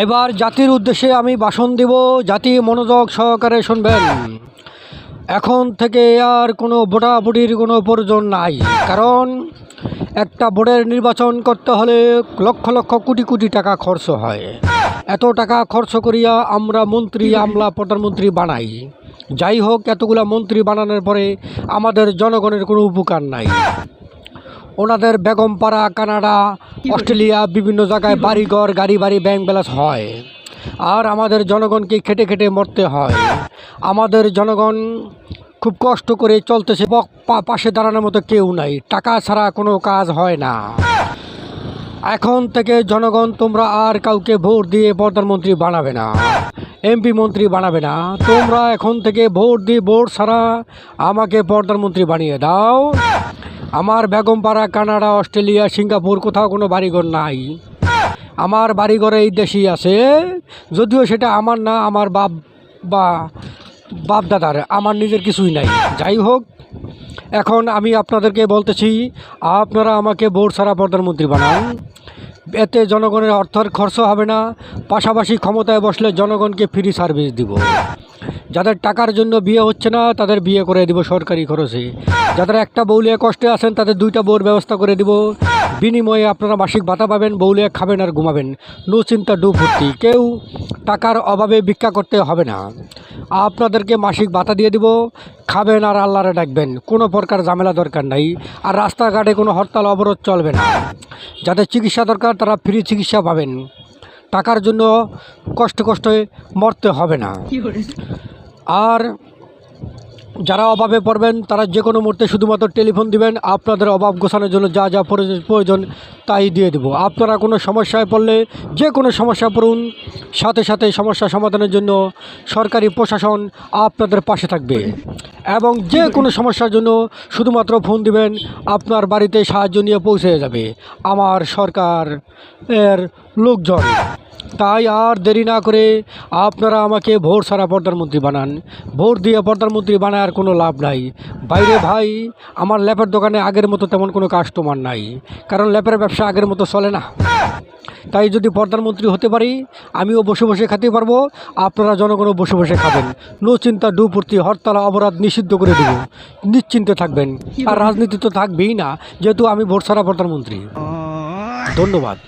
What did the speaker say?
এবার জাতির উদ্দেশ্যে আমি ভাষণ দেব, জাতি মনোযোগ সহকারে শুনবেন। এখন থেকে আর কোনো ভোটাভুটির কোনো প্রয়োজন নাই, কারণ একটা বোর্ডের নির্বাচন করতে হলে লক্ষ লক্ষ কোটি কোটি টাকা খরচ হয়। এত টাকা খরচ করিয়া আমরা মন্ত্রী আমলা প্রধানমন্ত্রী বানাই। যাই হোক, এতগুলা মন্ত্রী বানানোর পরে আমাদের জনগণের কোনো উপকার নাই। ওনাদের বেগমপাড়া, কানাডা, অস্ট্রেলিয়া বিভিন্ন জায়গায় বাড়িঘর, গাড়ি বাড়ি, ব্যাংক ব্যালেন্স হয়, আর আমাদের জনগণকে খেটে খেটে মরতে হয়। আমাদের জনগণ খুব কষ্ট করে চলতেছে, পাশে দাঁড়ানোর মতো কেউ নাই, টাকা ছাড়া কোনো কাজ হয় না। এখন থেকে জনগণ তোমরা আর কাউকে ভোট দিয়ে প্রধানমন্ত্রী বানাবে না, এমপি মন্ত্রী বানাবে না। তোমরা এখন থেকে ভোট দিয়ে ভোট ছাড়া আমাকে প্রধানমন্ত্রী বানিয়ে দাও। আমার বেগমপাড়া, কানাডা, অস্ট্রেলিয়া, সিঙ্গাপুর কোথাও কোনো বাড়িঘর নাই। আমার বাড়িঘরে এই দেশেই আছে, যদিও সেটা আমার না, আমার বাপ দাদার, আমার নিজের কিছুই নাই। যাই হোক, এখন আমি আপনাদেরকে বলতেছি, আপনারা আমাকে ভোট ছাড়া প্রধানমন্ত্রী বানান। এতে জনগণের অর্থের খরচ হবে না, পাশাপাশি ক্ষমতায় বসলে জনগণকে ফ্রি সার্ভিস দিব। যাদের টাকার জন্য বিয়ে হচ্ছে না তাদের বিয়ে করে দিব সরকারি খরচে। যাদের একটা বউলিয়া কষ্টে আছেন তাদের দুইটা বউর ব্যবস্থা করে দিব। বিনিময়ে আপনারা মাসিক ভাতা পাবেন, বউলিয়া খাবেন আর ঘুমাবেন, নো চিন্তা ডু ফুর্তি। কেউ টাকার অভাবে ভিক্ষা করতে হবে না। আপনাদেরকে মাসিক ভাতা দিয়ে দিব, খাবেন আর আল্লাহরে ডাকবেন, কোনো প্রকার ঝামেলা দরকার নাই। আর রাস্তাঘাটে কোনো হরতাল অবরোধ চলবে না। যাদের চিকিৎসা দরকার তারা ফ্রি চিকিৎসা পাবেন, টাকার জন্য কষ্টে মরতে হবে না। আর যারা অভাবে পড়বেন তারা যে কোনো মুহূর্তে শুধুমাত্র টেলিফোন দিবেন, আপনাদের অভাব গোছানোর জন্য যা যা প্রয়োজন তাই দিয়ে দেব। আপনারা কোনো সমস্যায় পড়লে যে কোনো সমস্যা পড়ুন, সাথে সাথে সমস্যা সমাধানের জন্য সরকারি প্রশাসন আপনাদের পাশে থাকবে। এবং যে কোনো সমস্যার জন্য শুধুমাত্র ফোন দিবেন, আপনার বাড়িতে সাহায্য নিয়ে পৌঁছে যাবে আমার সরকার এর লোকজন। তাই আর দেরি না করে আপনারা আমাকে ভোট ছাড়া প্রধানমন্ত্রী বানান। ভোট দিয়ে প্রধানমন্ত্রী বানায় আর কোনো লাভ নাই। বাইরে ভাই, আমার ল্যাপের দোকানে আগের মতো তেমন কোনো কাস্টমার নাই, কারণ ল্যাপের ব্যবসা আগের মতো চলে না। তাই যদি প্রধানমন্ত্রী হতে পারি, আমিও বসে বসে খেতে পারবো, আপনারা জনগণও বসে বসে খাবেন, নো চিন্তা ডু ফুর্তি। হরতাল অপরাধ নিষিদ্ধ করে দেব, নিশ্চিন্তে থাকবেন। আর রাজনীতি তো থাকবেই না, যেহেতু আমি ভোট ছাড়া প্রধানমন্ত্রী। ধন্যবাদ।